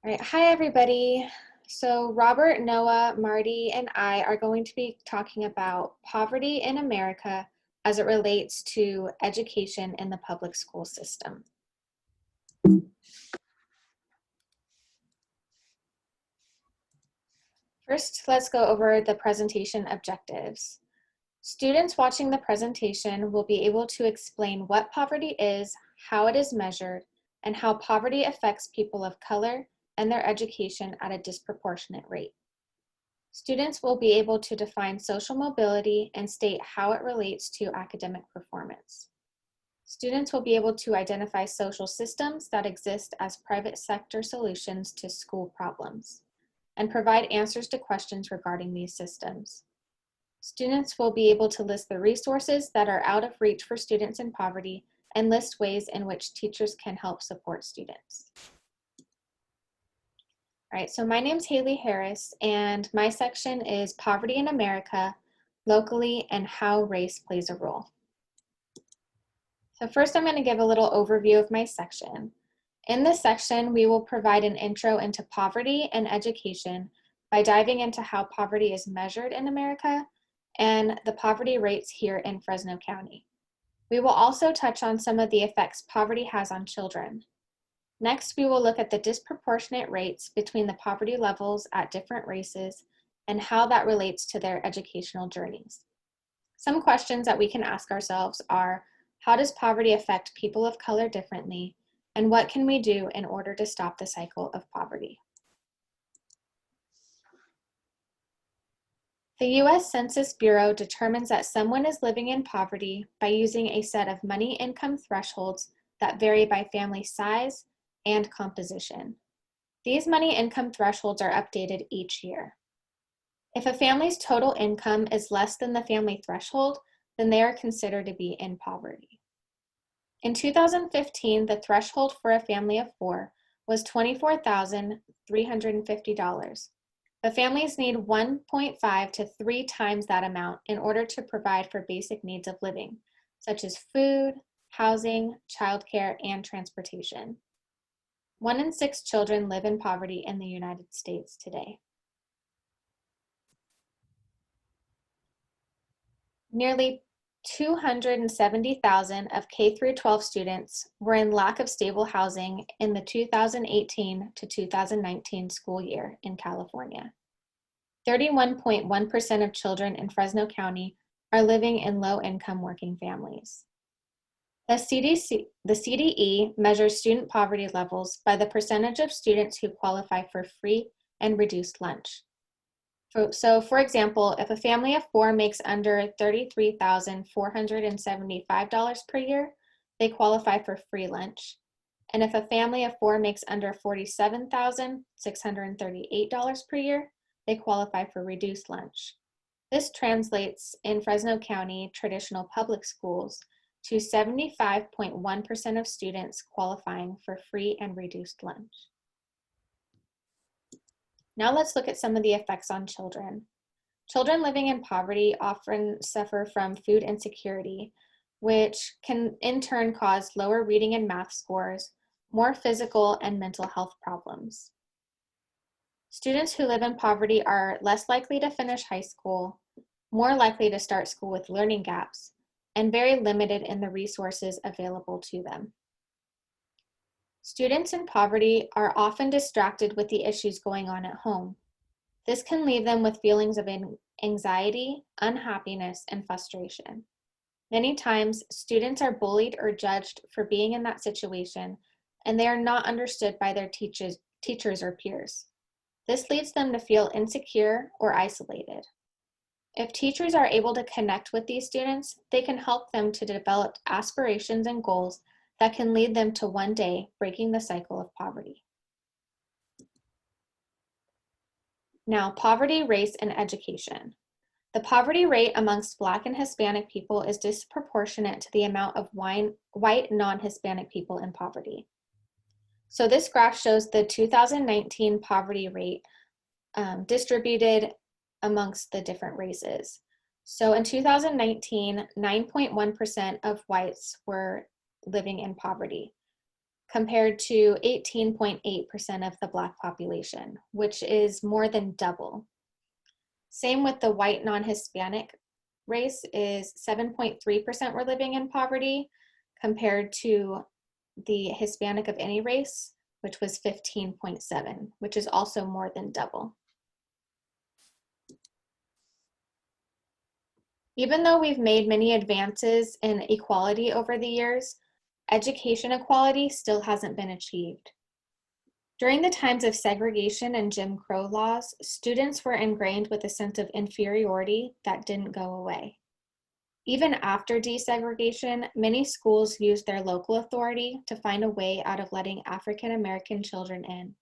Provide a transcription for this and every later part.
All right, hi everybody. So Robert, Noah, Marty, and I are going to be talking about poverty in America as it relates to education in the public school system. First, let's go over the presentation objectives. Students watching the presentation will be able to explain what poverty is, how it is measured, and how poverty affects people of color and their education at a disproportionate rate. Students will be able to define social mobility and state how it relates to academic performance. Students will be able to identify social systems that exist as private sector solutions to school problems and provide answers to questions regarding these systems. Students will be able to list the resources that are out of reach for students in poverty and list ways in which teachers can help support students. All right, so my name's Haley Harris, and my section is Poverty in America, Locally, and How Race Plays a Role. So first I'm going to give a little overview of my section. In this section, we will provide an intro into poverty and education by diving into how poverty is measured in America and the poverty rates here in Fresno County. We will also touch on some of the effects poverty has on children. Next, we will look at the disproportionate rates between the poverty levels at different races and how that relates to their educational journeys. Some questions that we can ask ourselves are, how does poverty affect people of color differently, and what can we do in order to stop the cycle of poverty? The U.S. Census Bureau determines that someone is living in poverty by using a set of money income thresholds that vary by family size and composition. These money income thresholds are updated each year. If a family's total income is less than the family threshold, then they are considered to be in poverty. In 2015, the threshold for a family of four was $24,350. But families need 1.5 to 3 times that amount in order to provide for basic needs of living, such as food, housing, childcare, and transportation. 1 in 6 children live in poverty in the United States today. Nearly 270,000 of K-12 students were in lack of stable housing in the 2018 to 2019 school year in California. 31.1% of children in Fresno County are living in low-income working families. The CDE measures student poverty levels by the percentage of students who qualify for free and reduced lunch. So for example, if a family of four makes under $33,475 per year, they qualify for free lunch. And if a family of four makes under $47,638 per year, they qualify for reduced lunch. This translates in Fresno County traditional public schools to 75.1% of students qualifying for free and reduced lunch. Now let's look at some of the effects on children. Children living in poverty often suffer from food insecurity, which can in turn cause lower reading and math scores, more physical and mental health problems. Students who live in poverty are less likely to finish high school, more likely to start school with learning gaps, and very limited in the resources available to them. Students in poverty are often distracted with the issues going on at home. This can leave them with feelings of anxiety, unhappiness, and frustration. Many times, students are bullied or judged for being in that situation, and they are not understood by their teachers or peers. This leads them to feel insecure or isolated. If teachers are able to connect with these students, they can help them to develop aspirations and goals that can lead them to one day breaking the cycle of poverty. Now, poverty, race, and education. The poverty rate amongst Black and Hispanic people is disproportionate to the amount of white non-Hispanic people in poverty. So this graph shows the 2019 poverty rate distributed amongst the different races. So in 2019, 9.1% of whites were living in poverty. compared to 18.8% of the Black population, which is more than double. Same with the white non-Hispanic race is 7.3% were living in poverty compared to the Hispanic of any race, which was 15.7, which is also more than double. Even though we've made many advances in equality over the years, education equality still hasn't been achieved. During the times of segregation and Jim Crow laws, students were ingrained with a sense of inferiority that didn't go away. Even after desegregation, many schools used their local authority to find a way out of letting African American children in.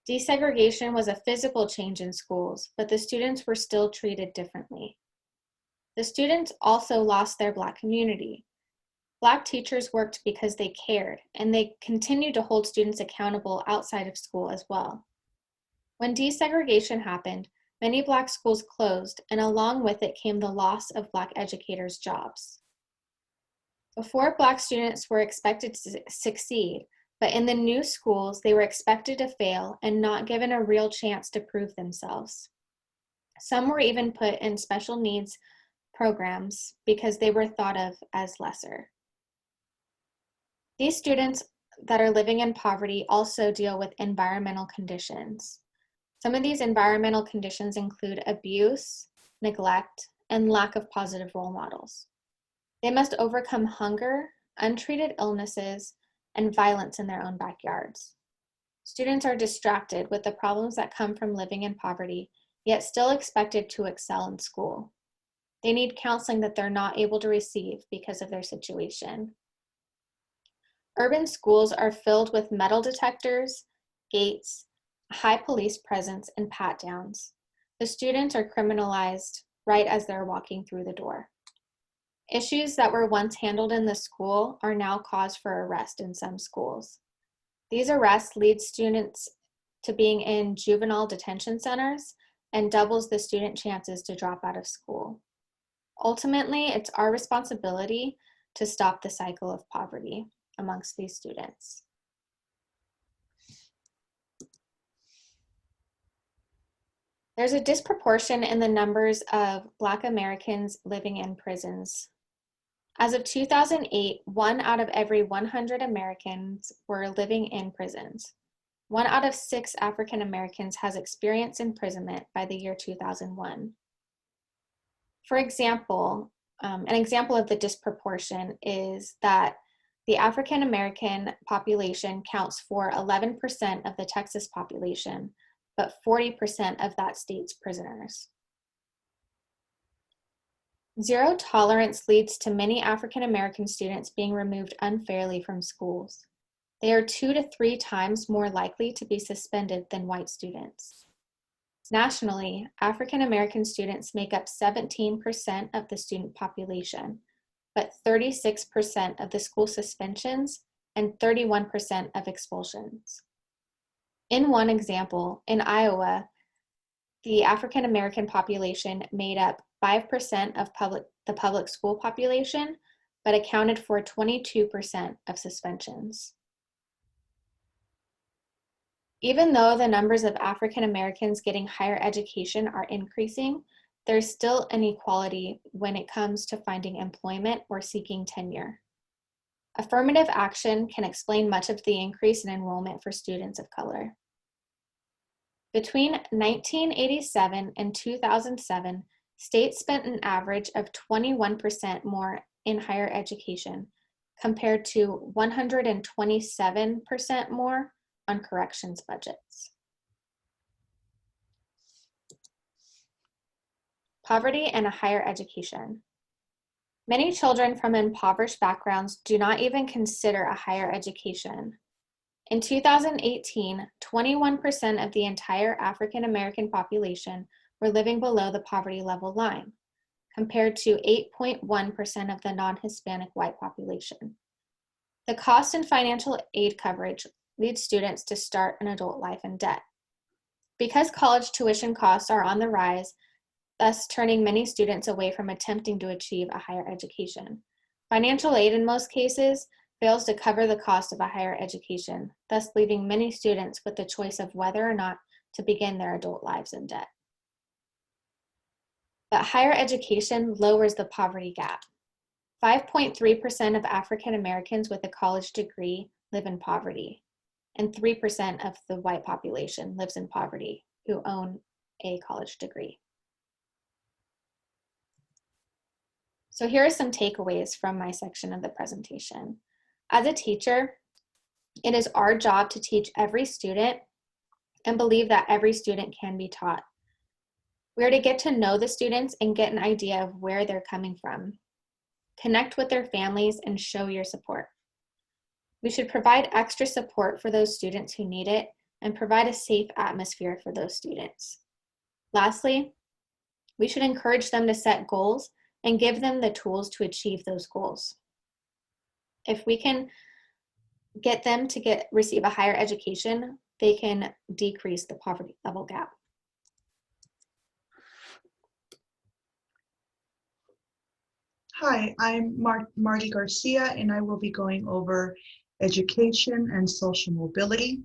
Desegregation was a physical change in schools, but the students were still treated differently. The students also lost their Black community. Black teachers worked because they cared, and they continued to hold students accountable outside of school as well. When desegregation happened, many Black schools closed, and along with it came the loss of Black educators' jobs. Before, Black students were expected to succeed, but in the new schools, they were expected to fail and not given a real chance to prove themselves. Some were even put in special needs programs because they were thought of as lesser. These students that are living in poverty also deal with environmental conditions. Some of these environmental conditions include abuse, neglect, and lack of positive role models. They must overcome hunger, untreated illnesses, and violence in their own backyards. Students are distracted with the problems that come from living in poverty, yet still expected to excel in school. They need counseling that they're not able to receive because of their situation. Urban schools are filled with metal detectors, gates, high police presence, and pat-downs. The students are criminalized right as they're walking through the door. Issues that were once handled in the school are now cause for arrest in some schools. These arrests lead students to being in juvenile detention centers and doubles the student chances to drop out of school. Ultimately, it's our responsibility to stop the cycle of poverty amongst these students. There's a disproportion in the numbers of Black Americans living in prisons. As of 2008, 1 out of every 100 Americans were living in prisons. 1 out of 6 African Americans has experienced imprisonment by the year 2001. For example, an example of the disproportion is that the African American population counts for 11% of the Texas population, but 40% of that state's prisoners. Zero tolerance leads to many African American students being removed unfairly from schools. They are 2 to 3 times more likely to be suspended than white students. Nationally, African American students make up 17% of the student population, but 36% of the school suspensions and 31% of expulsions. In one example, in Iowa, the African American population made up 5% of the public school population, but accounted for 22% of suspensions. Even though the numbers of African Americans getting higher education are increasing, there's still inequality when it comes to finding employment or seeking tenure. Affirmative action can explain much of the increase in enrollment for students of color. Between 1987 and 2007, states spent an average of 21% more in higher education, compared to 127% more on corrections budgets. Poverty and a higher education. Many children from impoverished backgrounds do not even consider a higher education. In 2018, 21% of the entire African American population were living below the poverty level line, compared to 8.1% of the non-Hispanic white population. The cost and financial aid coverage leads students to start an adult life in debt. Because college tuition costs are on the rise, thus turning many students away from attempting to achieve a higher education. Financial aid in most cases fails to cover the cost of a higher education, thus leaving many students with the choice of whether or not to begin their adult lives in debt. But higher education lowers the poverty gap. 5.3% of African Americans with a college degree live in poverty, and 3% of the white population lives in poverty who own a college degree. So here are some takeaways from my section of the presentation. As a teacher, it is our job to teach every student and believe that every student can be taught. We are to get to know the students and get an idea of where they're coming from. Connect with their families and show your support. We should provide extra support for those students who need it and provide a safe atmosphere for those students. Lastly, we should encourage them to set goals and give them the tools to achieve those goals. If we can get them to receive a higher education, they can decrease the poverty level gap. Hi, I'm Marty Garcia, and I will be going over education and social mobility,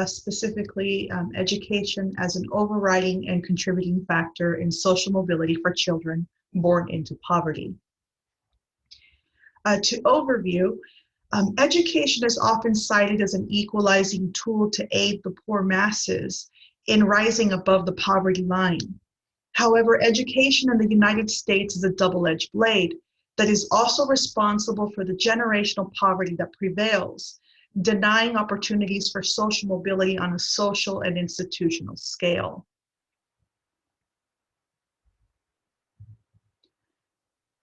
specifically education as an overriding and contributing factor in social mobility for children born into poverty. To overview, education is often cited as an equalizing tool to aid the poor masses in rising above the poverty line. However, education in the United States is a double-edged blade that is also responsible for the generational poverty that prevails, denying opportunities for social mobility on a social and institutional scale.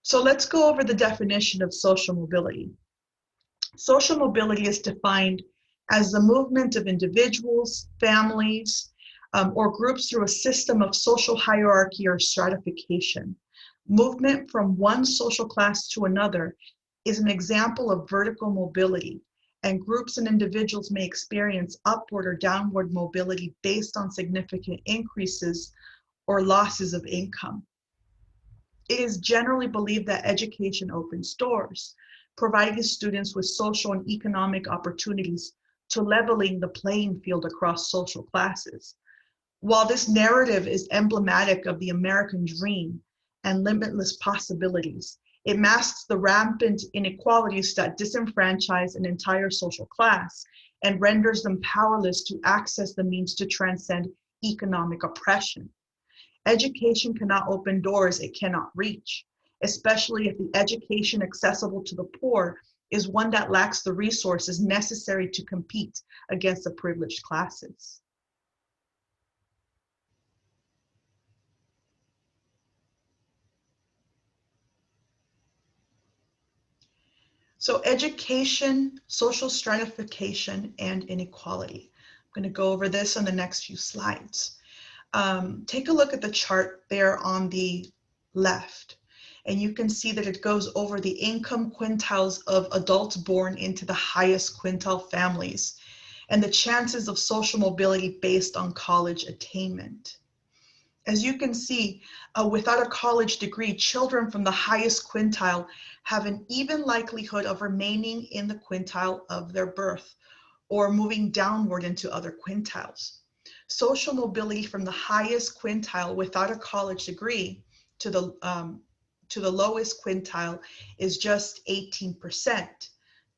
So let's go over the definition of social mobility. Social mobility is defined as the movement of individuals, families, or groups through a system of social hierarchy or stratification. Movement from one social class to another is an example of vertical mobility, and groups and individuals may experience upward or downward mobility based on significant increases or losses of income. It is generally believed that education opens doors, providing students with social and economic opportunities to leveling the playing field across social classes. While this narrative is emblematic of the American dream and limitless possibilities, it masks the rampant inequalities that disenfranchise an entire social class and renders them powerless to access the means to transcend economic oppression. Education cannot open doors it cannot reach, especially if the education accessible to the poor is one that lacks the resources necessary to compete against the privileged classes. So education, social stratification, and inequality. I'm going to go over this on the next few slides. Take a look at the chart there on the left, and you can see that it goes over the income quintiles of adults born into the highest quintile families and the chances of social mobility based on college attainment. As you can see, without a college degree, children from the highest quintile have an even likelihood of remaining in the quintile of their birth or moving downward into other quintiles. Social mobility from the highest quintile without a college degree to the lowest quintile is just 18%.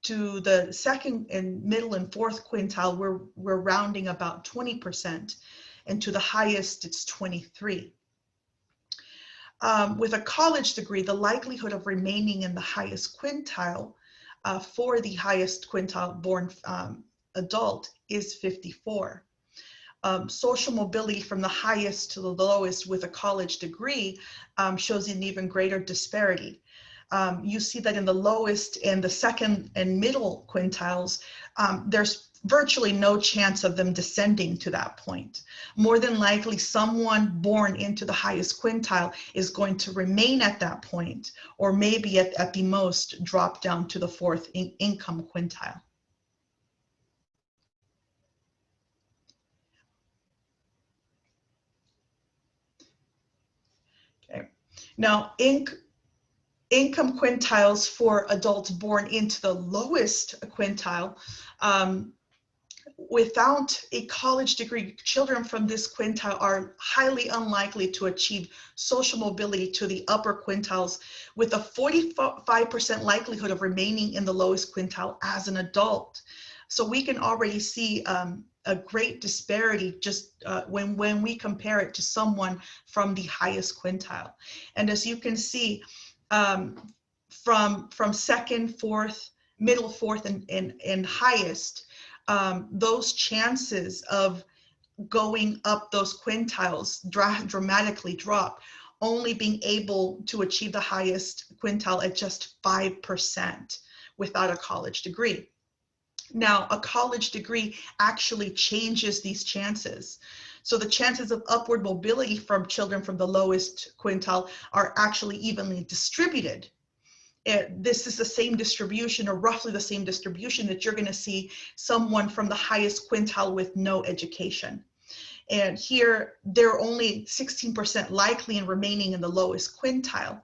To the second and middle and fourth quintile, we're rounding about 20%, and to the highest, it's 23%. With a college degree, the likelihood of remaining in the highest quintile for the highest quintile born adult is 54%. Social mobility from the highest to the lowest with a college degree shows an even greater disparity. You see that in the lowest and the second and middle quintiles, there's virtually no chance of them descending to that point. More than likely, someone born into the highest quintile is going to remain at that point, or maybe at the most drop down to the fourth income quintile. Okay. Now, income quintiles for adults born into the lowest quintile, without a college degree, children from this quintile are highly unlikely to achieve social mobility to the upper quintiles, with a 45% likelihood of remaining in the lowest quintile as an adult. So we can already see a great disparity just when we compare it to someone from the highest quintile. And as you can see, from second, fourth, middle, fourth, and highest, those chances of going up those quintiles dramatically drop, only being able to achieve the highest quintile at just 5% without a college degree. Now, a college degree actually changes these chances. So the chances of upward mobility from children from the lowest quintile are actually evenly distributed. This is the same distribution, or roughly the same distribution, that you're going to see someone from the highest quintile with no education. And here, they're only 16% likely in remaining in the lowest quintile.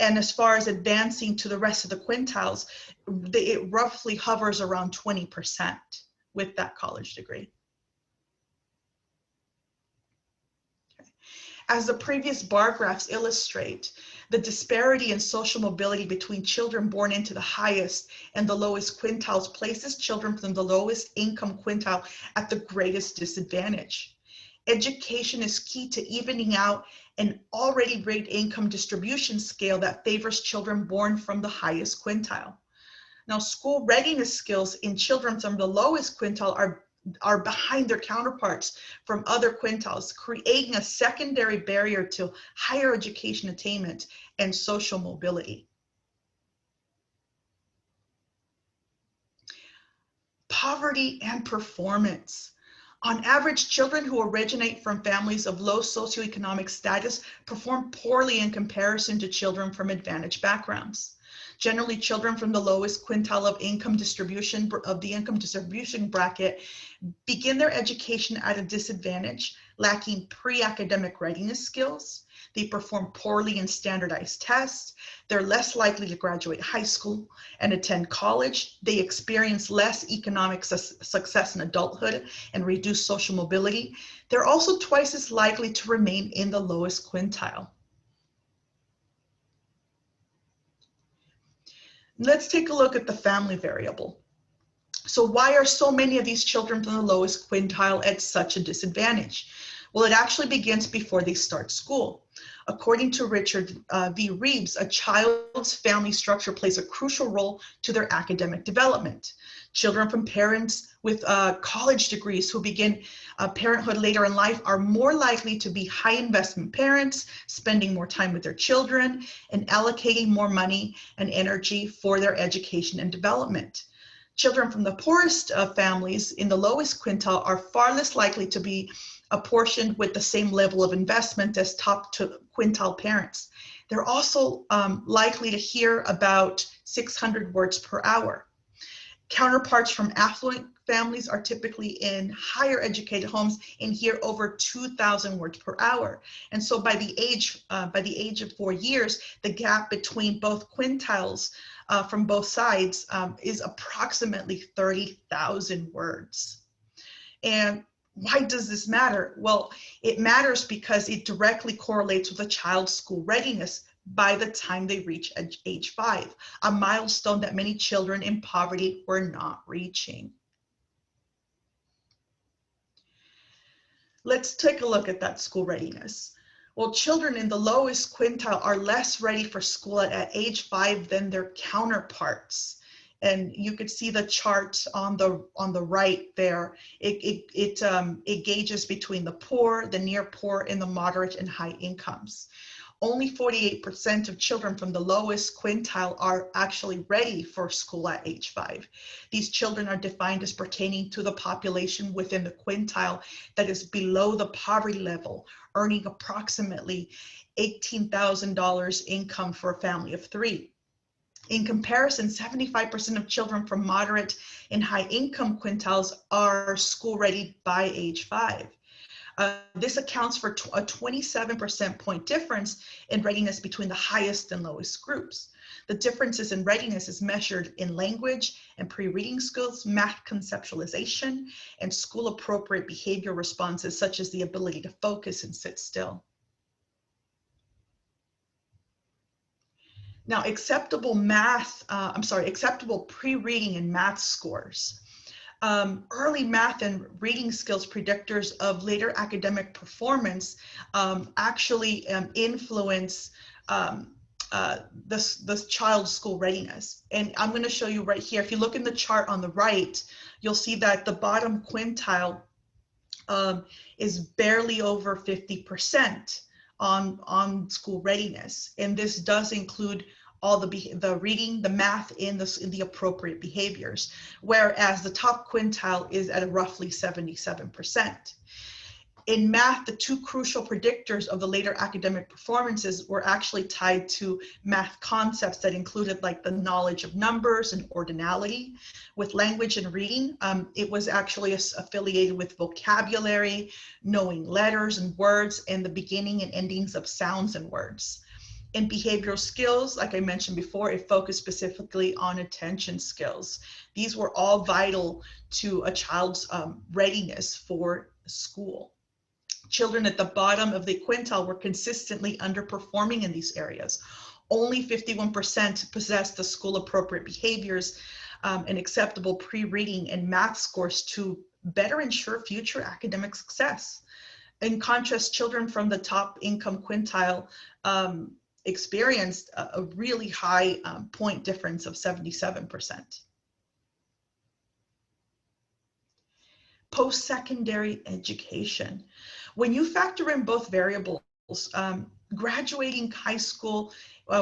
And as far as advancing to the rest of the quintiles, it roughly hovers around 20% with that college degree. As the previous bar graphs illustrate, the disparity in social mobility between children born into the highest and the lowest quintiles places children from the lowest income quintile at the greatest disadvantage. Education is key to evening out an already great income distribution scale that favors children born from the highest quintile. Now, school readiness skills in children from the lowest quintile are behind their counterparts from other quintiles, creating a secondary barrier to higher education attainment and social mobility. Poverty and performance. On average, children who originate from families of low socioeconomic status perform poorly in comparison to children from advantaged backgrounds. Generally, children from the lowest quintile of the income distribution bracket begin their education at a disadvantage, lacking pre-academic readiness skills. They perform poorly in standardized tests. They're less likely to graduate high school and attend college. They experience less economic success in adulthood and reduced social mobility. They're also twice as likely to remain in the lowest quintile. Let's take a look at the family variable. So why are so many of these children from the lowest quintile at such a disadvantage? Well, it actually begins before they start school. According to Richard V. Reeves, a child's family structure plays a crucial role to their academic development. Children from parents with college degrees who begin parenthood later in life are more likely to be high investment parents, spending more time with their children, and allocating more money and energy for their education and development. Children from the poorest families in the lowest quintile are far less likely to be apportioned with the same level of investment as top quintile parents. They're also likely to hear about 600 words per hour. Counterparts from affluent families are typically in higher educated homes and hear over 2,000 words per hour. And so by the age of 4 years, the gap between both quintiles from both sides is approximately 30,000 words. And why does this matter? Well, it matters because it directly correlates with a child's school readiness by the time they reach age 5, a milestone that many children in poverty were not reaching. Let's take a look at that school readiness. Well, children in the lowest quintile are less ready for school at age 5 than their counterparts. And you could see the chart on the right there. It gauges between the poor, the near poor, and the moderate and high incomes. Only 48% of children from the lowest quintile are actually ready for school at age 5. These children are defined as pertaining to the population within the quintile that is below the poverty level, earning approximately $18,000 income for a family of 3. In comparison, 75% of children from moderate and high income quintiles are school ready by age 5. This accounts for a 27% point difference in readiness between the highest and lowest groups. The differences in readiness is measured in language and pre-reading skills, math conceptualization, and school-appropriate behavior responses, such as the ability to focus and sit still. Now, acceptable pre-reading and math scores. Early math and reading skills predictors of later academic performance actually influence this child's school readiness. And I'm going to show you right here. If you look in the chart on the right, you'll see that the bottom quintile is barely over 50% on school readiness. And this does include all the reading, the math, in the appropriate behaviors, whereas the top quintile is at a roughly 77%. In math, the two crucial predictors of the later academic performances were actually tied to math concepts that included like the knowledge of numbers and ordinality. With language and reading, it was actually affiliated with vocabulary, knowing letters and words, and the beginning and endings of sounds and words. In behavioral skills, like I mentioned before, it focused specifically on attention skills. These were all vital to a child's readiness for school. Children at the bottom of the quintile were consistently underperforming in these areas. Only 51% possessed the school-appropriate behaviors and acceptable pre-reading and math scores to better ensure future academic success. In contrast, children from the top income quintile experienced a really high point difference of 77%. Post-secondary education. When you factor in both variables, graduating high school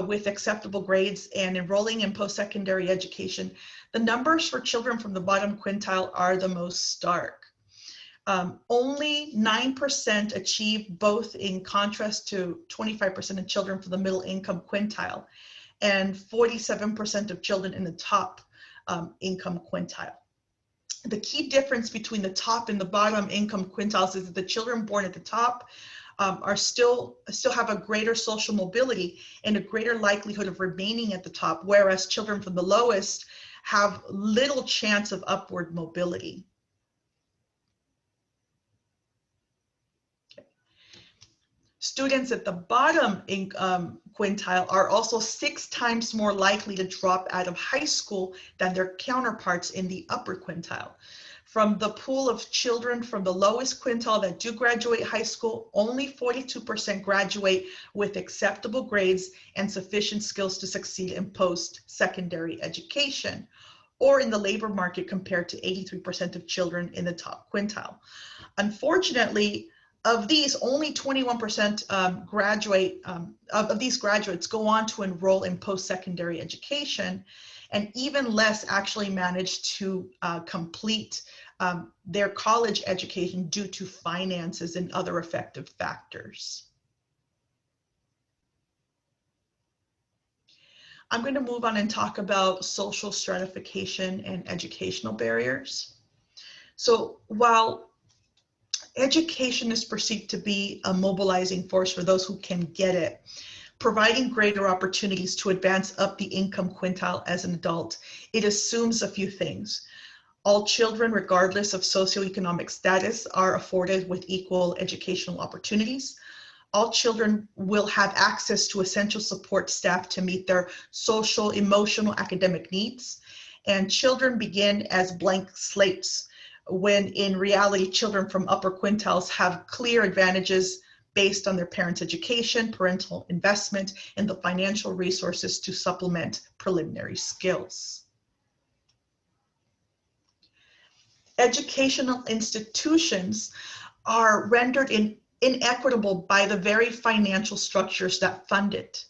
with acceptable grades and enrolling in post-secondary education, the numbers for children from the bottom quintile are the most stark. Only 9% achieve both, in contrast to 25% of children from the middle income quintile and 47% of children in the top income quintile. The key difference between the top and the bottom income quintiles is that the children born at the top are still have a greater social mobility and a greater likelihood of remaining at the top, whereas children from the lowest have little chance of upward mobility. Students at the bottom quintile are also 6 times more likely to drop out of high school than their counterparts in the upper quintile. From the pool of children from the lowest quintile that do graduate high school, only 42% graduate with acceptable grades and sufficient skills to succeed in post-secondary education or in the labor market, compared to 83% of children in the top quintile. Unfortunately, of these, only 21% of these graduates go on to enroll in post-secondary education, and even less actually manage to complete their college education due to finances and other affective factors. I'm going to move on and talk about social stratification and educational barriers. So while education is perceived to be a mobilizing force for those who can get it, providing greater opportunities to advance up the income quintile as an adult, it assumes a few things. All children, regardless of socioeconomic status, are afforded with equal educational opportunities. All children will have access to essential support staff to meet their social, emotional, academic needs. And children begin as blank slates, when in reality, children from upper quintiles have clear advantages based on their parents' education, parental investment, and the financial resources to supplement preliminary skills. Educational institutions are rendered inequitable by the very financial structures that fund it.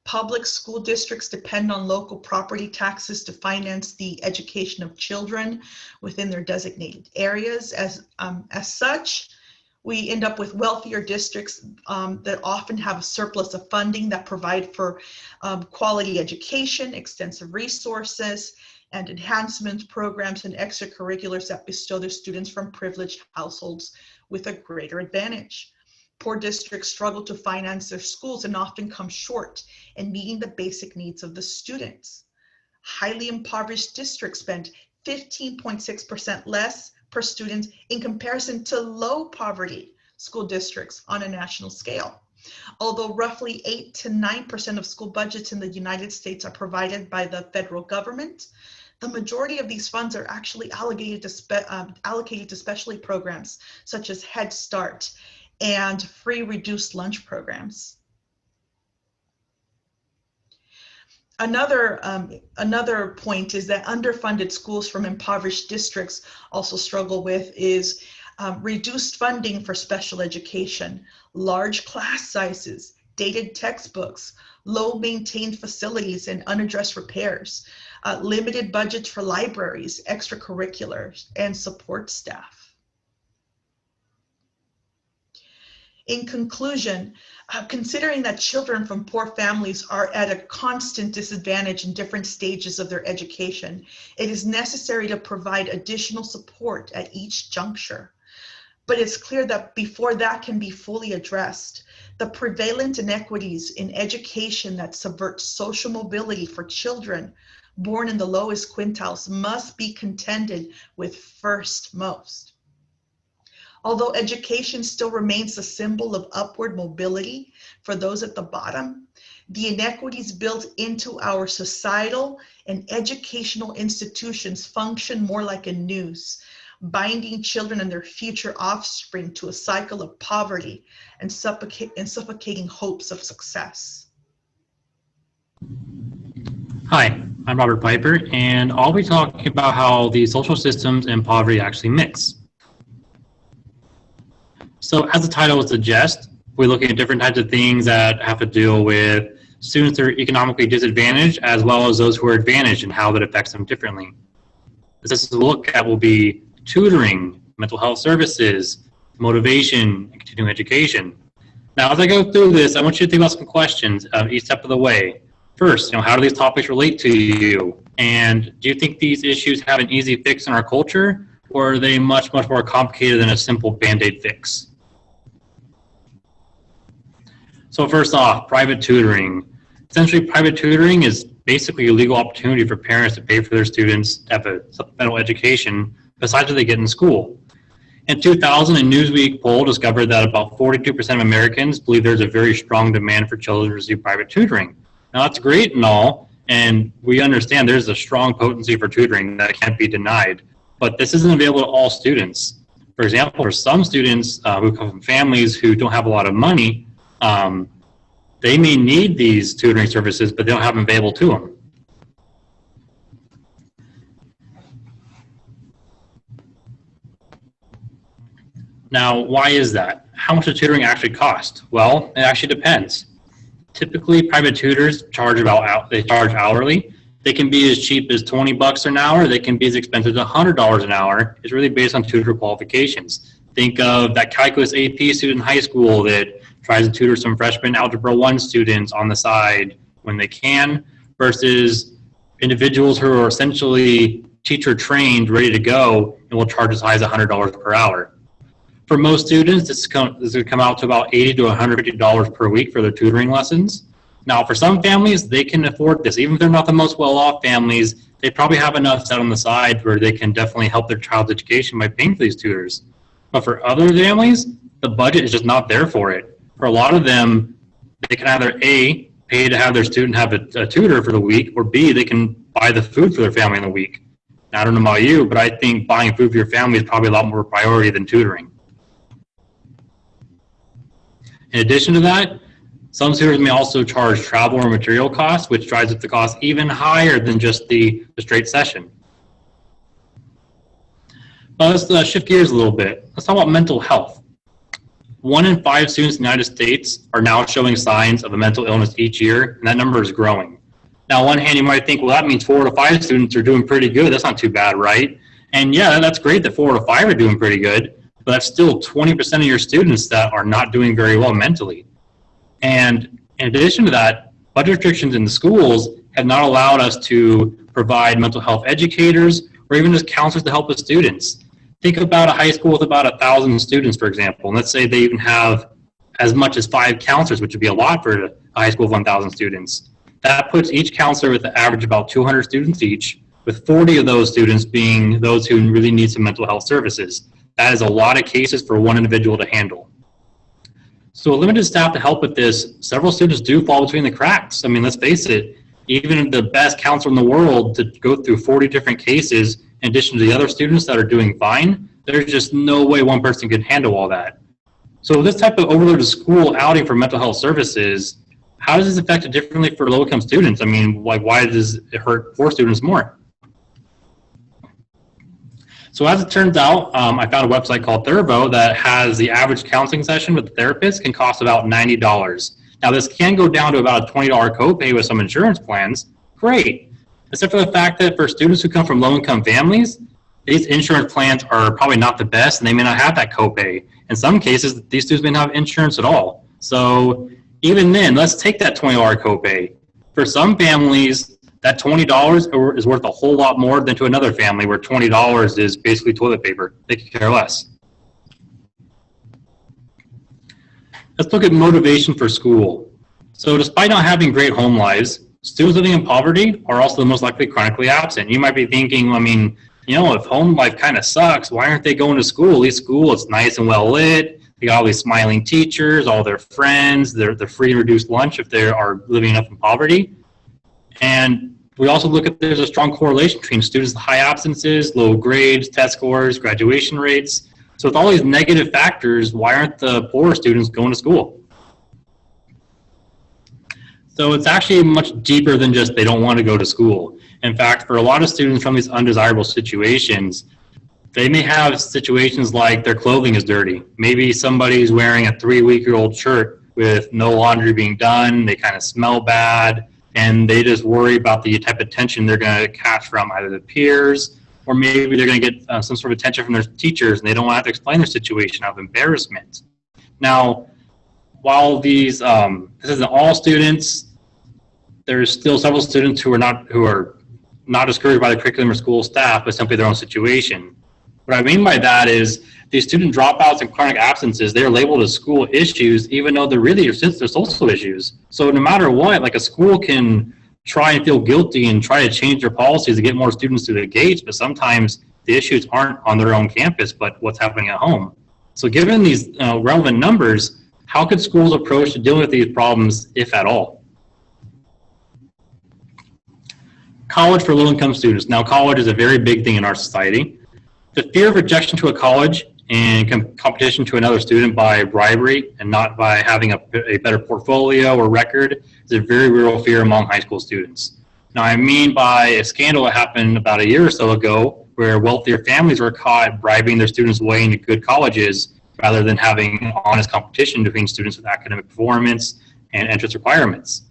Public school districts depend on local property taxes to finance the education of children within their designated areas. As such, we end up with wealthier districts that often have a surplus of funding that provide for quality education, extensive resources, and enhancement programs and extracurriculars that bestow their students from privileged households with a greater advantage. Poor districts struggle to finance their schools and often come short in meeting the basic needs of the students. Highly impoverished districts spend 15.6% less per student in comparison to low poverty school districts on a national scale. Although roughly 8 to 9% of school budgets in the United States are provided by the federal government, the majority of these funds are actually allocated to special aid programs such as Head Start and free reduced lunch programs. Another point is that underfunded schools from impoverished districts also struggle with is reduced funding for special education, large class sizes, dated textbooks, low maintained facilities and unaddressed repairs, limited budgets for libraries, extracurriculars, and support staff. In conclusion, considering that children from poor families are at a constant disadvantage in different stages of their education, it is necessary to provide additional support at each juncture. But it's clear that before that can be fully addressed, the prevalent inequities in education that subvert social mobility for children born in the lowest quintiles must be contended with first most. Although education still remains a symbol of upward mobility for those at the bottom, the inequities built into our societal and educational institutions function more like a noose, binding children and their future offspring to a cycle of poverty and suffocating hopes of success. Hi, I'm Robert Piper, and I'll be talking about how the social systems and poverty actually mix. So as the title would suggest, we're looking at different types of things that have to deal with students that are economically disadvantaged as well as those who are advantaged and how that affects them differently. This look at will be tutoring, mental health services, motivation, and continuing education. Now, as I go through this, I want you to think about some questions each step of the way. First, how do these topics relate to you? And do you think these issues have an easy fix in our culture, or are they much, much more complicated than a simple Band-Aid fix? So first off, private tutoring. Essentially, private tutoring is basically a legal opportunity for parents to pay for their students to have a supplemental education besides what they get in school. In 2000, a Newsweek poll discovered that about 42% of Americans believe there's a very strong demand for children to receive private tutoring. Now, that's great and all, and we understand there's a strong potency for tutoring that can't be denied, but this isn't available to all students. For example, for some students who come from families who don't have a lot of money, they may need these tutoring services, but they don't have them available to them. Now, why is that? How much does tutoring actually cost? Well, it actually depends. Typically, private tutors charge hourly. They can be as cheap as $20 an hour. They can be as expensive as $100 an hour. It's really based on tutor qualifications. Think of that calculus AP student in high school that tries to tutor some freshman Algebra 1 students on the side when they can, versus individuals who are essentially teacher trained, ready to go, and will charge as high as $100 per hour. For most students, this would come out to about $80 to $150 per week for their tutoring lessons. Now, for some families, they can afford this. Even if they're not the most well-off families, they probably have enough set on the side where they can definitely help their child's education by paying for these tutors. But for other families, the budget is just not there for it. For a lot of them, they can either A, pay to have their student have a tutor for the week, or B, they can buy the food for their family in the week. Now, I don't know about you, but I think buying food for your family is probably a lot more priority than tutoring. In addition to that, some tutors may also charge travel or material costs, which drives up the cost even higher than just the straight session. But let's shift gears a little bit. Let's talk about mental health. 1 in 5 students in the United States are now showing signs of a mental illness each year, and that number is growing. Now, on one hand, you might think, well, that means 4 to 5 students are doing pretty good. That's not too bad, right? And yeah, that's great that 4 to 5 are doing pretty good, but that's still 20% of your students that are not doing very well mentally. And in addition to that, budget restrictions in the schools have not allowed us to provide mental health educators or even just counselors to help with students. Think about a high school with about 1,000 students, for example, and let's say they even have as much as 5 counselors, which would be a lot for a high school of 1,000 students. That puts each counselor with an average about 200 students each, with 40 of those students being those who really need some mental health services. That is a lot of cases for one individual to handle. So a limited staff to help with this, several students do fall between the cracks. I mean, let's face it, even the best counselor in the world to go through 40 different cases in addition to the other students that are doing fine, there's just no way one person can handle all that. So this type of overloaded school outing for mental health services, how does this affect it differently for low-income students? I mean, like, why does it hurt poor students more? So as it turns out, I found a website called Thurvo that has the average counseling session with the therapist can cost about $90. Now this can go down to about a $20 copay with some insurance plans. Great, except for the fact that for students who come from low-income families, these insurance plans are probably not the best and they may not have that copay. In some cases, these students may not have insurance at all. So even then, let's take that $20 copay. For some families, that $20 is worth a whole lot more than to another family where $20 is basically toilet paper. They could care less. Let's look at motivation for school. So despite not having great home lives, students living in poverty are also the most likely chronically absent. You might be thinking, I mean, you know, if home life kind of sucks, why aren't they going to school? At least school, it's nice and well lit. They got all these smiling teachers, all their friends, they're free and reduced lunch if they are living up in poverty. And we also look at there's a strong correlation between students with high absences, low grades, test scores, graduation rates. So with all these negative factors, why aren't the poorer students going to school? So it's actually much deeper than just they don't want to go to school. In fact, for a lot of students from these undesirable situations, they may have situations like their clothing is dirty. Maybe somebody's wearing a 3-week-old shirt with no laundry being done, they kind of smell bad, and they just worry about the type of attention they're going to catch from either the peers, or maybe they're going to get some sort of attention from their teachers, and they don't want to have to explain their situation out of embarrassment. Now, while these, this isn't all students, there's still several students who are not discouraged by the curriculum or school staff, but simply their own situation. What I mean by that is these student dropouts and chronic absences, they're labeled as school issues, even though they're really they're social issues. So no matter what, like a school can try and feel guilty and try to change their policies to get more students through the gates, but sometimes the issues aren't on their own campus, but what's happening at home. So given these relevant numbers, how could schools approach to dealing with these problems, if at all? College for low-income students. Now, college is a very big thing in our society. The fear of rejection to a college and competition to another student by bribery and not by having a better portfolio or record is a very real fear among high school students. Now, I mean by a scandal that happened about a year or so ago where wealthier families were caught bribing their students' way into good colleges rather than having honest competition between students with academic performance and entrance requirements.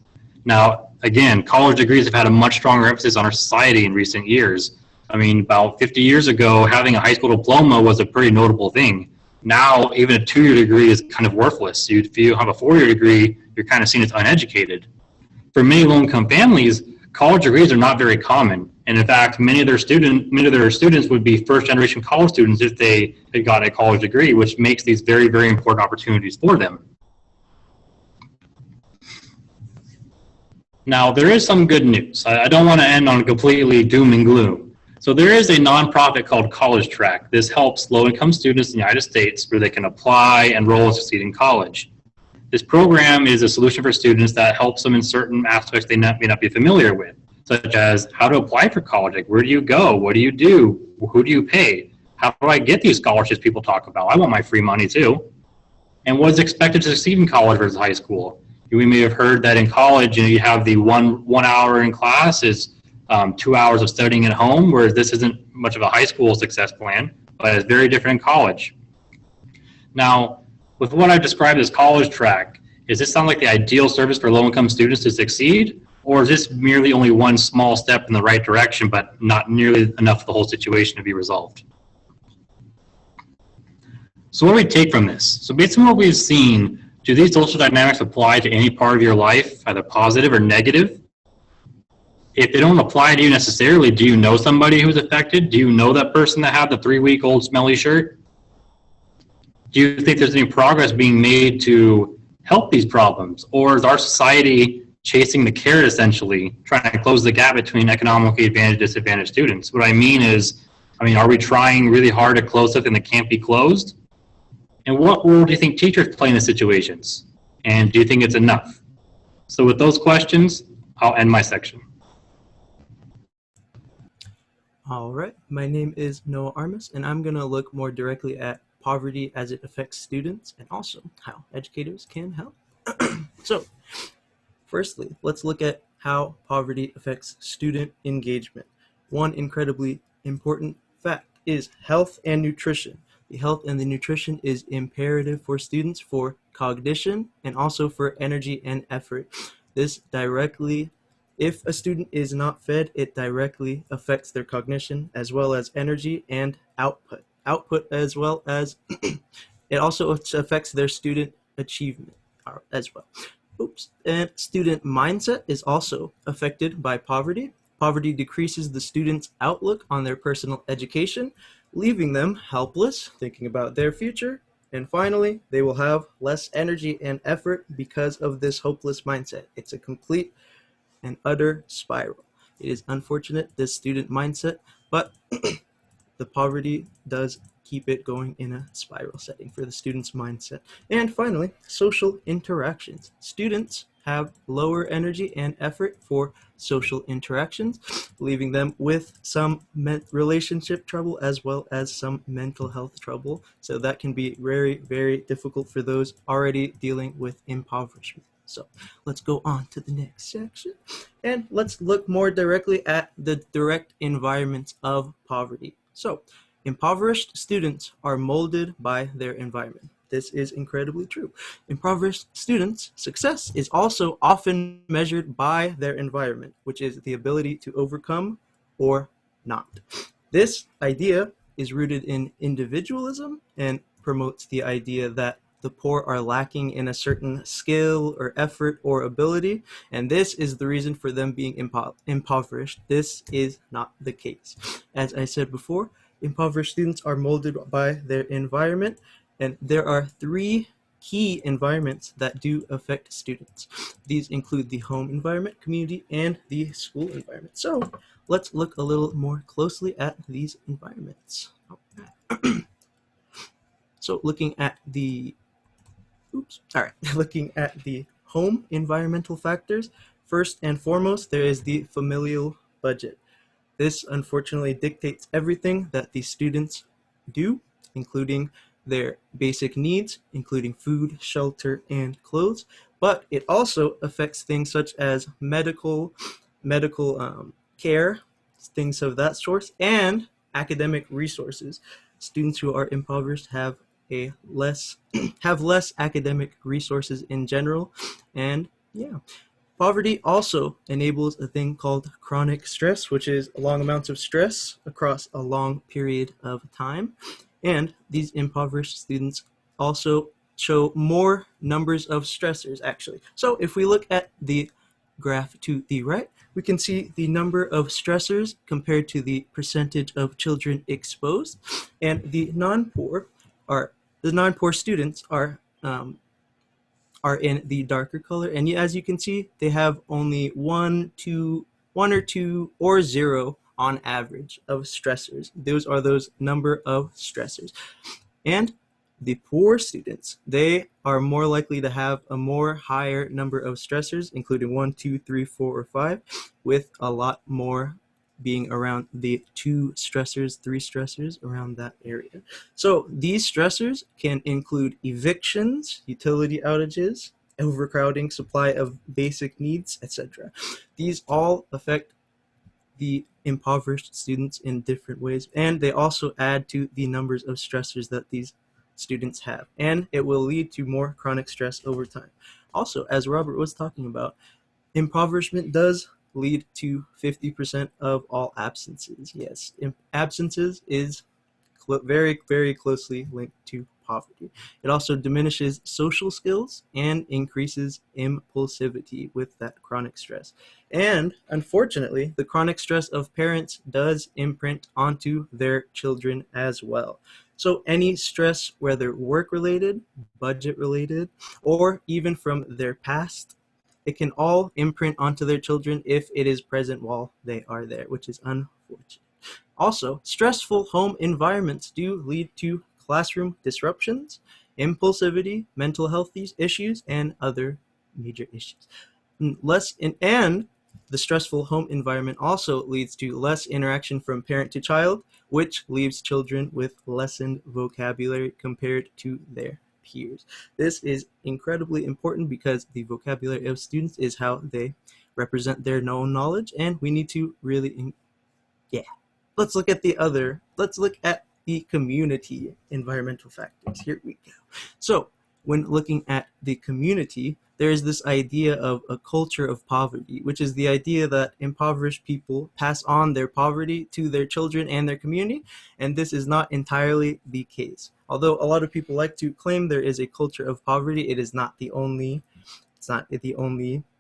Now, again, college degrees have had a much stronger emphasis on our society in recent years. I mean, about 50 years ago, having a high school diploma was a pretty notable thing. Now, even a 2-year degree is kind of worthless. If you have a 4-year degree, you're kind of seen as uneducated. For many low-income families, college degrees are not very common. And in fact, many of their students would be first-generation college students if they had got a college degree, which makes these very, very important opportunities for them. Now, there is some good news. I don't want to end on completely doom and gloom. So there is a nonprofit called College Track. This helps low-income students in the United States where they can apply, enroll, and succeed in college. This program is a solution for students that helps them in certain aspects they may not be familiar with, such as how to apply for college. Like, where do you go? What do you do? Who do you pay? How do I get these scholarships people talk about? I want my free money too. And what is expected to succeed in college versus high school? We may have heard that in college, you have the one hour in class is 2 hours of studying at home, whereas this isn't much of a high school success plan, but it's very different in college. Now, with what I've described as College Track, does this sound like the ideal service for low-income students to succeed, or is this merely only one small step in the right direction, but not nearly enough for the whole situation to be resolved? So what do we take from this? So based on what we've seen, do these social dynamics apply to any part of your life, either positive or negative? If they don't apply to you necessarily, do you know somebody who's affected? Do you know that person that had the 3-week-old smelly shirt? Do you think there's any progress being made to help these problems? Or is our society chasing the carrot, essentially, trying to close the gap between economically advantaged and disadvantaged students? What I mean is, are we trying really hard to close something that can't be closed? And what role do you think teachers play in the situations? And do you think it's enough? So with those questions, I'll end my section. All right, my name is Noah Armas, and I'm going to look more directly at poverty as it affects students and also how educators can help. So, firstly, let's look at how poverty affects student engagement. One incredibly important fact is health and nutrition. The health and the nutrition is imperative for students for cognition and also for energy and effort. This directly, if a student is not fed, it directly affects their cognition as well as energy and output. Output as well as it also affects their student achievement as well. And student mindset is also affected by poverty. Poverty decreases the student's outlook on their personal education, leaving them helpless, thinking about their future. And finally, they will have less energy and effort because of this hopeless mindset. It's a complete and utter spiral. It is unfortunate, this student mindset, but the poverty does keep it going in a spiral setting for the student's mindset. And finally, social interactions. Students have lower energy and effort for social interactions, leaving them with some relationship trouble as well as some mental health trouble. So that can be very, very difficult for those already dealing with impoverishment. So let's go on to the next section and let's look more directly at the direct environments of poverty. So impoverished students are molded by their environment. This is incredibly true. Impoverished students' success is also often measured by their environment, which is the ability to overcome or not. This idea is rooted in individualism and promotes the idea that the poor are lacking in a certain skill or effort or ability, and this is the reason for them being impoverished. This is not the case. As I said before, impoverished students are molded by their environment, and there are three key environments that do affect students. These include the home environment, community, and the school environment. So let's look a little more closely at these environments. So looking at the looking at the home environmental factors, first and foremost, there is the familial budget. This unfortunately dictates everything that the students do, including their basic needs, including food, shelter, and clothes, but it also affects things such as medical care, things of that sort, and academic resources. Students who are impoverished have less academic resources in general, and yeah. Poverty also enables a thing called chronic stress, which is long amounts of stress across a long period of time. And these impoverished students also show more numbers of stressors, actually. So if we look at the graph to the right, we can see the number of stressors compared to the percentage of children exposed. And the non-poor students are in the darker color, and as you can see, they have only one or two or zero on average of stressors. Those are those number of stressors. And the poor students, they are more likely to have a more higher number of stressors, including 1, 2, 3, 4, or 5, with a lot more being around the 2 stressors, 3 stressors around that area. So these stressors can include evictions, utility outages, overcrowding, supply of basic needs, etc. These all affect the impoverished students in different ways, and they also add to the numbers of stressors that these students have, and it will lead to more chronic stress over time. Also, as Robert was talking about, impoverishment does lead to 50% of all absences. Yes, absences is very, very closely linked to poverty. It also diminishes social skills and increases impulsivity with that chronic stress. And unfortunately, the chronic stress of parents does imprint onto their children as well. So any stress, whether work-related, budget-related, or even from their past, it can all imprint onto their children if it is present while they are there, which is unfortunate. Also, stressful home environments do lead to classroom disruptions, impulsivity, mental health issues, and other major issues. And the stressful home environment also leads to less interaction from parent to child, which leaves children with lessened vocabulary compared to their peers. This is incredibly important because the vocabulary of students is how they represent their known knowledge, and we need to really, yeah. Let's look at the community environmental factors. Here we go. So when looking at the community, there is this idea of a culture of poverty, which is the idea that impoverished people pass on their poverty to their children and their community, and this is not entirely the case. Although a lot of people like to claim there is a culture of poverty, it's not the only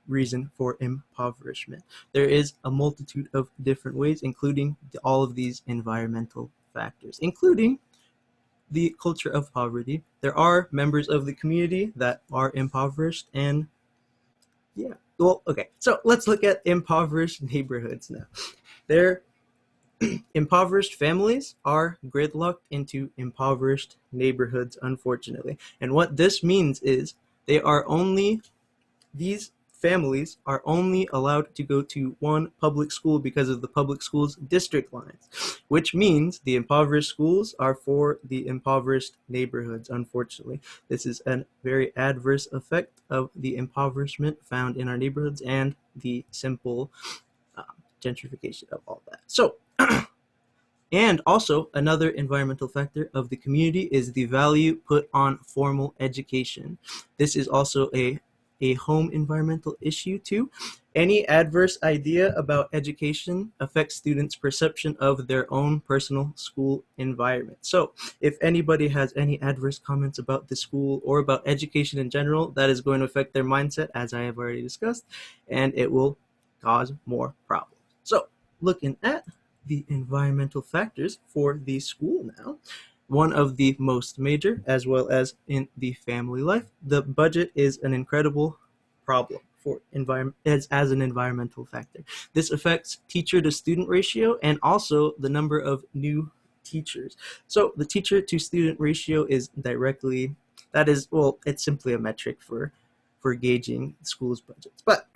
reason for impoverishment. There is a multitude of different ways, including all of these environmental factors, including the culture of poverty. There are members of the community that are impoverished, and yeah. Well, okay. So let's look at impoverished neighborhoods now. Their impoverished families are gridlocked into impoverished neighborhoods, unfortunately. And what this means is these families are only allowed to go to one public school because of the public schools district lines, which means the impoverished schools are for the impoverished neighborhoods, unfortunately. This is a very adverse effect of the impoverishment found in our neighborhoods and the simple gentrification of all that. So, and also another environmental factor of the community is the value put on formal education. This is also a home environmental issue too. Any adverse idea about education affects students' perception of their own personal school environment. So if anybody has any adverse comments about the school or about education in general, that is going to affect their mindset, as I have already discussed, and it will cause more problems. So looking at the environmental factors for the school now, one of the most major, as well as in the family life, the budget is an incredible problem for as an environmental factor. This affects teacher to student ratio and also the number of new teachers. So the teacher to student ratio is it's simply a metric for gauging schools' budgets. But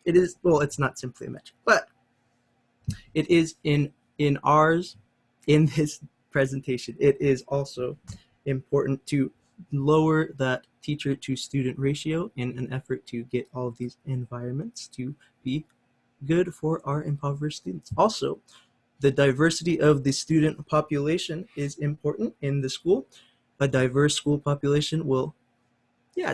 it's not simply a metric, but it is in this presentation, it is also important to lower that teacher to student ratio in an effort to get all of these environments to be good for our impoverished students. Also, the diversity of the student population is important in the school. A diverse school population will,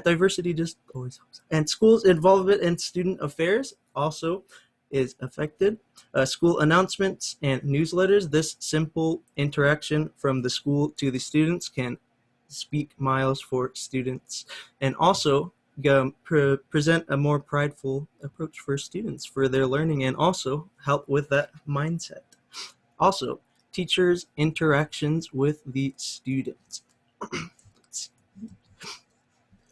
diversity just always helps. And schools' involvement in student affairs also is affected. School announcements and newsletters, this simple interaction from the school to the students can speak miles for students, and also present a more prideful approach for students for their learning, and also help with that mindset. Also, teachers' interactions with the students.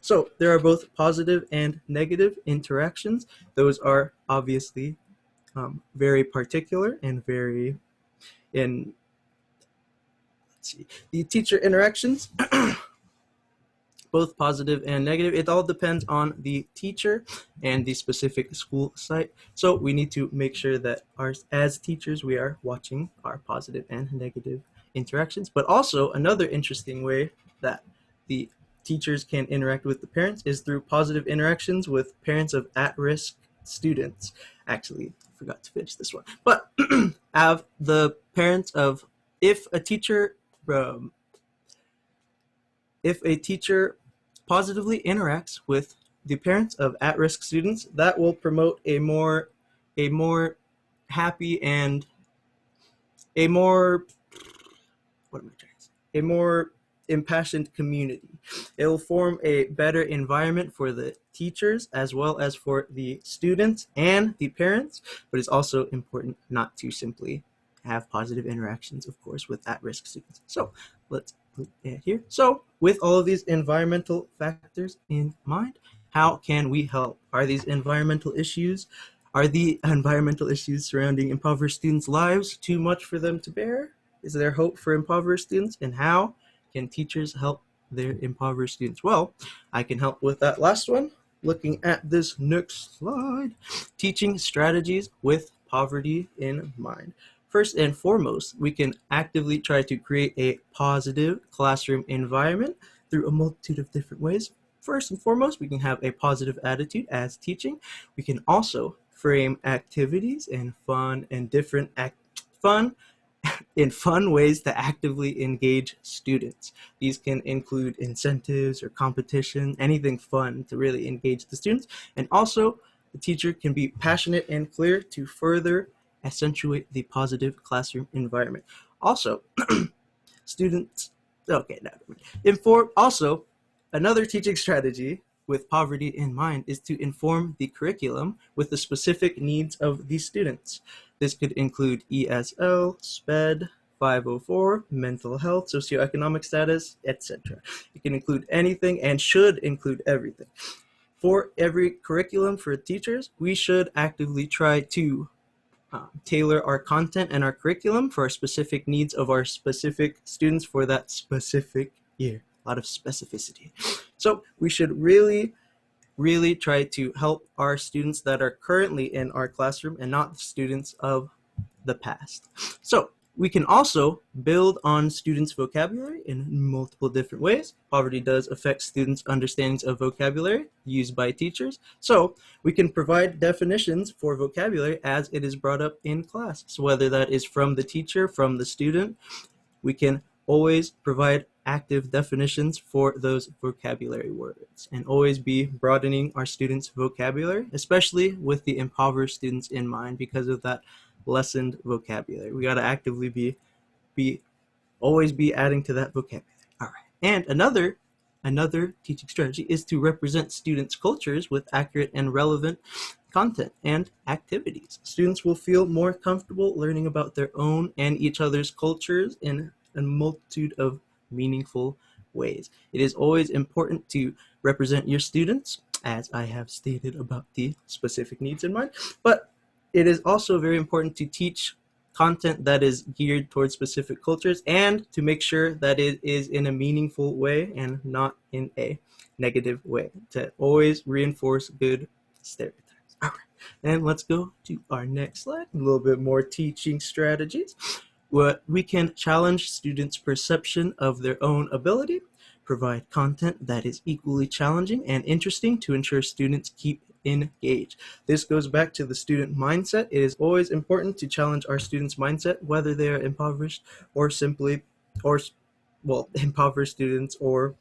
So there are both positive and negative interactions. Those are obviously very particular and very the teacher interactions, both positive and negative. It all depends on the teacher and the specific school site. So we need to make sure that as teachers, we are watching our positive and negative interactions. But also another interesting way that the teachers can interact with the parents is through positive interactions with parents of at-risk students. Actually, I forgot to finish this one. But have the parents of, if a teacher positively interacts with the parents of at-risk students, that will promote a more happy and a more impassioned community. It will form a better environment for the teachers as well as for the students and the parents, but it's also important not to simply have positive interactions, of course, with at-risk students. So let's here. So with all of these environmental factors in mind, how can we help? Are the environmental issues surrounding impoverished students' lives too much for them to bear? Is there hope for impoverished students? And how can teachers help their impoverished students? Well, I can help with that last one. Looking at this next slide, teaching strategies with poverty in mind. First and foremost, we can actively try to create a positive classroom environment through a multitude of different ways. First and foremost, we can have a positive attitude as teaching. We can also frame activities and fun ways to actively engage students. These can include incentives or competition, anything fun to really engage the students. And also, the teacher can be passionate and clear to further accentuate the positive classroom environment. Also, students, okay, also, another teaching strategy with poverty in mind is to inform the curriculum with the specific needs of the students. This could include ESL, SPED, 504, mental health, socioeconomic status, etc. It can include anything and should include everything. For every curriculum for teachers, we should actively try to tailor our content and our curriculum for our specific needs of our specific students for that specific year. A lot of specificity. So we should really try to help our students that are currently in our classroom and not the students of the past. So we can also build on students' vocabulary in multiple different ways. Poverty does affect students' understandings of vocabulary used by teachers. So we can provide definitions for vocabulary as it is brought up in class. So whether that is from the teacher, from the student, we can always provide active definitions for those vocabulary words and always be broadening our students' vocabulary, especially with the impoverished students in mind because of that lessened vocabulary. We got to actively always be adding to that vocabulary. All right. And another teaching strategy is to represent students' cultures with accurate and relevant content and activities. Students will feel more comfortable learning about their own and each other's cultures in a multitude of meaningful ways. It is always important to represent your students, as I have stated about the specific needs in mind, but it is also very important to teach content that is geared towards specific cultures and to make sure that it is in a meaningful way and not in a negative way, to always reinforce good stereotypes. All right, and let's go to our next slide, a little bit more teaching strategies. We can challenge students' perception of their own ability, provide content that is equally challenging and interesting to ensure students keep engaged. This goes back to the student mindset. It is always important to challenge our students' mindset, whether they are impoverished or impoverished students or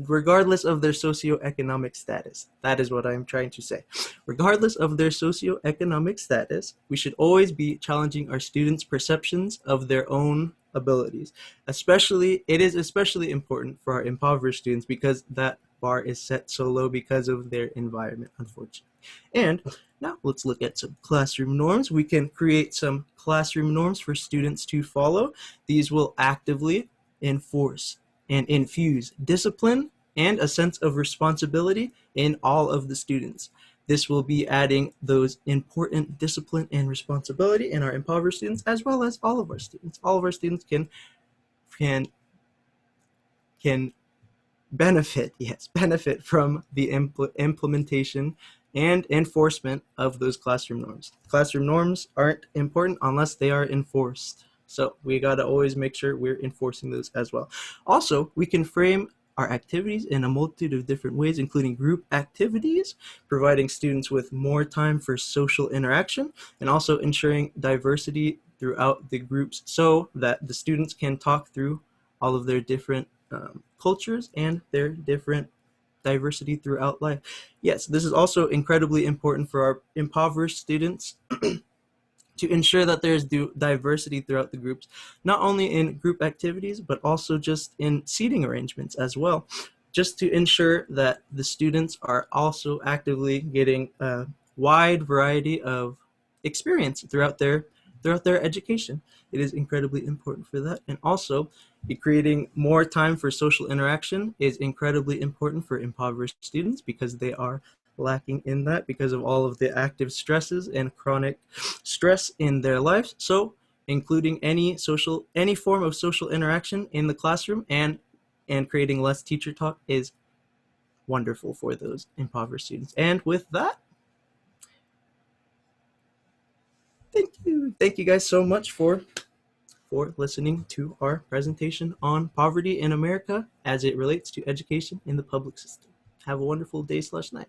regardless of their socioeconomic status. That is what I'm trying to say. Regardless of their socioeconomic status, we should always be challenging our students' perceptions of their own abilities. It is especially important for our impoverished students because that bar is set so low because of their environment, unfortunately. And now let's look at some classroom norms. We can create some classroom norms for students to follow. These will actively enforce and infuse discipline and a sense of responsibility in all of the students. This will be adding those important discipline and responsibility in our impoverished students as well as all of our students. All of our students can benefit from the implementation and enforcement of those classroom norms. Classroom norms aren't important unless they are enforced. So we got to always make sure we're enforcing those as well. Also, we can frame our activities in a multitude of different ways, including group activities, providing students with more time for social interaction, and also ensuring diversity throughout the groups so that the students can talk through all of their different cultures and their different diversity throughout life. Yes, this is also incredibly important for our impoverished students to ensure that there's diversity throughout the groups, not only in group activities, but also just in seating arrangements as well, just to ensure that the students are also actively getting a wide variety of experience throughout their education. It is incredibly important for that. And also, Creating more time for social interaction is incredibly important for impoverished students because they are lacking in that because of all of the active stresses and chronic stress in their lives. So including any form of social interaction in the classroom and creating less teacher talk is wonderful for those impoverished students. And with that, thank you guys so much for listening to our presentation on poverty in America as it relates to education in the public system. Have a wonderful day/night.